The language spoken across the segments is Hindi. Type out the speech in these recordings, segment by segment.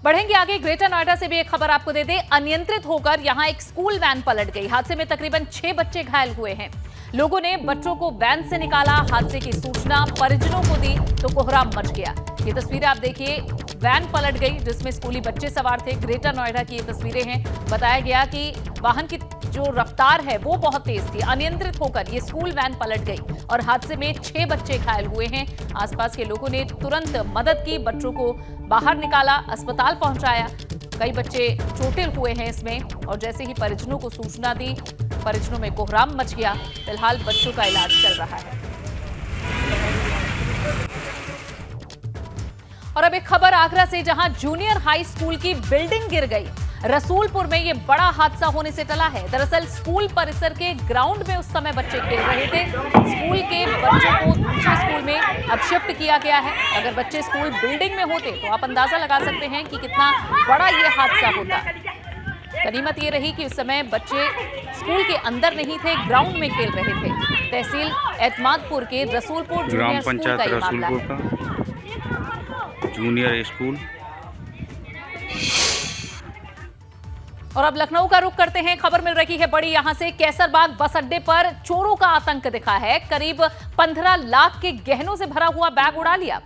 बढ़ेंगे आगे। ग्रेटर नोएडा से भी एक खबर आपको दे दें। अनियंत्रित होकर यहां एक स्कूल वैन पलट गई। हादसे में तकरीबन 6 बच्चे घायल हुए हैं। लोगों ने बच्चों को वैन से निकाला। हादसे की सूचना परिजनों को दी तो कोहराम मच गया। ये तस्वीरें आप देखिए, वैन पलट गई जिसमें स्कूली बच्चे सवार थे। ग्रेटर नोएडा की ये तस्वीरें हैं। बताया गया कि वाहन की जो रफ्तार है वो बहुत तेज थी। अनियंत्रित होकर ये स्कूल वैन पलट गई और हादसे में 6 बच्चे घायल हुए हैं। आसपास के लोगों ने तुरंत मदद की, बच्चों को बाहर निकाला, अस्पताल पहुंचाया। कई बच्चे चोटिल हुए हैं इसमें और जैसे ही परिजनों को सूचना दी, परिजनों में कोहराम मच गया। फिलहाल बच्चों का इलाज चल रहा है। और अब एक खबर आगरा से, जहां जूनियर हाई स्कूल की बिल्डिंग गिर गई। रसूलपुर में यह बड़ा हादसा होने से टला है। दरअसल स्कूल परिसर के ग्राउंड में उस समय बच्चे खेल रहे थे। स्कूल के बच्चों को दूसरे स्कूल में अब शिफ्ट किया गया है। अगर बच्चे स्कूल बिल्डिंग में होते तो आप अंदाजा लगा सकते हैं कि कितना बड़ा यह हादसा होता। गनीमत ये रही कि उस समय बच्चे स्कूल के अंदर नहीं थे, ग्राउंड में खेल रहे थे। तहसील एतमादपुर के रसूलपुर जूनियर स्कूल का ये मामला है। Junior school. और अब लखनऊ का रुख करते हैं। खबर मिल रही है बड़ी यहां से। कैसरबाग बस अड्डे पर चोरों का आतंक दिखा है। करीब 15 लाख के गहनों से भरा हुआ बैग उड़ा लिया।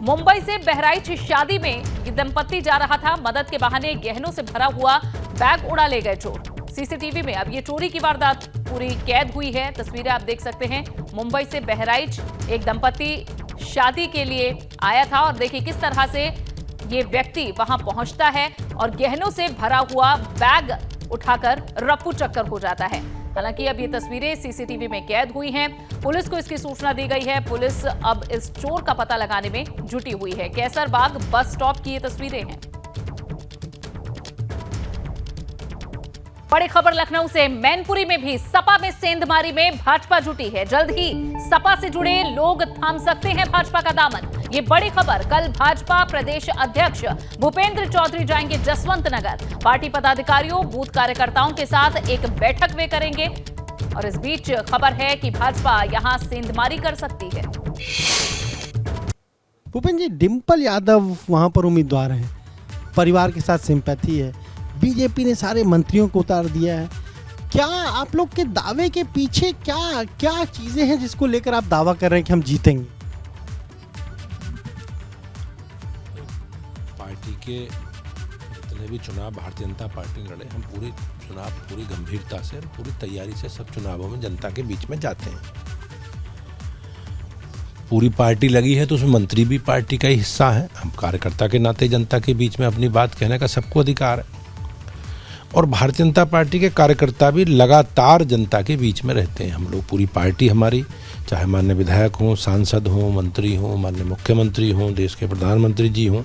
मुंबई से बहराइच शादी में ये दंपत्ति जा रहा था। मदद के बहाने गहनों से भरा हुआ बैग उड़ा ले गए चोर। सीसीटीवी में अब ये चोरी की वारदात पूरी कैद हुई है। तस्वीरें आप देख सकते हैं। मुंबई से बहराइच एक दंपत्ति शादी के लिए आया था और देखिए किस तरह से ये व्यक्ति वहां पहुंचता है और गहनों से भरा हुआ बैग उठाकर रफू चक्कर हो जाता है। हालांकि अब ये तस्वीरें सीसीटीवी में कैद हुई हैं। पुलिस को इसकी सूचना दी गई है। पुलिस अब इस चोर का पता लगाने में जुटी हुई है। कैसरबाग बस स्टॉप की ये तस्वीरें हैं। बड़ी खबर लखनऊ से। मैनपुरी में भी सपा में सेंधमारी में भाजपा जुटी है। जल्द ही सपा से जुड़े लोग थाम सकते हैं भाजपा का दामन। ये बड़ी खबर। कल भाजपा प्रदेश अध्यक्ष भूपेंद्र चौधरी जाएंगे जसवंत नगर। पार्टी पदाधिकारियों, बूथ कार्यकर्ताओं के साथ एक बैठक वे करेंगे। और इस बीच खबर है कि भाजपा यहां सेंधमारी कर सकती है। भूपेंद्र जी, डिंपल यादव वहां पर उम्मीदवार हैं, परिवार के साथ सिंपैथी है। बीजेपी ने सारे मंत्रियों को उतार दिया है। क्या आप लोग के दावे के पीछे क्या क्या चीजें हैं जिसको लेकर आप दावा कर रहे हैं कि हम जीतेंगे? पार्टी के जितने भी चुनाव भारतीय जनता पार्टी लड़े, हम पूरे चुनाव पूरी गंभीरता से और पूरी तैयारी से सब चुनावों में जनता के बीच में जाते हैं। पूरी पार्टी लगी है तो उसमें मंत्री भी पार्टी का ही हिस्सा है। हम कार्यकर्ता के नाते जनता के बीच में अपनी बात कहने का सबको अधिकार है। और भारतीय जनता पार्टी के कार्यकर्ता भी लगातार जनता के बीच में रहते हैं। हम लोग पूरी पार्टी हमारी, चाहे माननीय विधायक हों, सांसद हों, मंत्री हों, माननीय मुख्यमंत्री हों, देश के प्रधानमंत्री जी हों,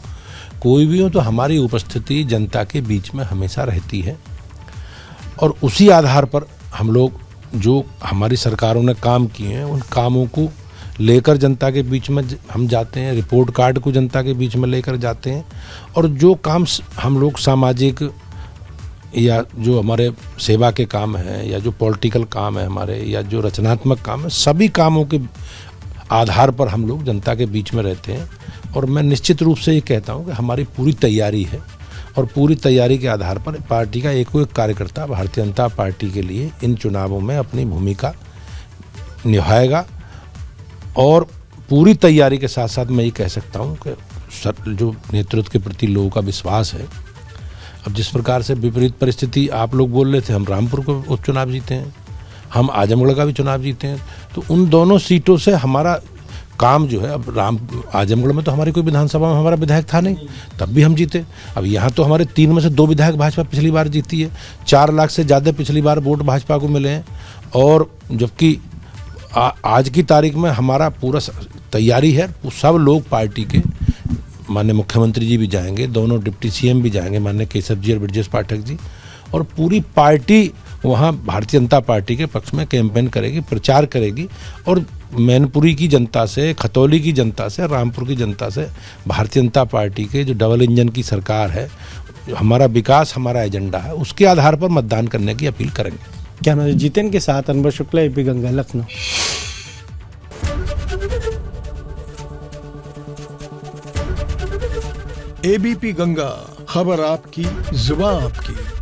कोई भी हो, तो हमारी उपस्थिति जनता के बीच में हमेशा रहती है। और उसी आधार पर हम लोग जो हमारी सरकारों ने काम किए हैं उन कामों को लेकर जनता के बीच में हम जाते हैं। रिपोर्ट कार्ड को जनता के बीच में लेकर जाते हैं। और जो काम हम लोग सामाजिक या जो हमारे सेवा के काम हैं या जो पॉलिटिकल काम है हमारे या जो रचनात्मक काम है, सभी कामों के आधार पर हम लोग जनता के बीच में रहते हैं। और मैं निश्चित रूप से ये कहता हूँ कि हमारी पूरी तैयारी है और पूरी तैयारी के आधार पर पार्टी का एक कार्यकर्ता भारतीय जनता पार्टी के लिए इन चुनावों में अपनी भूमिका निभाएगा। और पूरी तैयारी के साथ साथ मैं ये कह सकता हूँ कि जो नेतृत्व के प्रति लोगों का विश्वास है, अब जिस प्रकार से विपरीत परिस्थिति आप लोग बोल रहे थे, हम रामपुर को उपचुनाव जीते हैं, हम आजमगढ़ का भी चुनाव जीते हैं, तो उन दोनों सीटों से हमारा काम जो है, अब आजमगढ़ में तो हमारी कोई विधानसभा में हमारा विधायक था नहीं, तब भी हम जीते। अब यहाँ तो हमारे 3 में से 2 विधायक भाजपा पिछली बार जीती है। 4 लाख से ज़्यादा पिछली बार वोट भाजपा को मिले हैं। और जबकि आज की तारीख में हमारा पूरा तैयारी है। सब लोग पार्टी के, माननीय मुख्यमंत्री जी भी जाएंगे, दोनों डिप्टी सीएम भी जाएंगे, माननीय केशव जी और ब्रजेश पाठक जी, और पूरी पार्टी वहाँ भारतीय जनता पार्टी के पक्ष में कैंपेन करेगी, प्रचार करेगी। और मैनपुरी की जनता से, खतौली की जनता से, रामपुर की जनता से भारतीय जनता पार्टी के जो डबल इंजन की सरकार है, हमारा विकास हमारा एजेंडा है, उसके आधार पर मतदान करने की अपील करेंगे। क्या नाम है? जितेन के साथ अनवर शुक्ला, एबी गंगा, लखनऊ। एबीपी गंगा खबर आपकी, जुबान आपकी।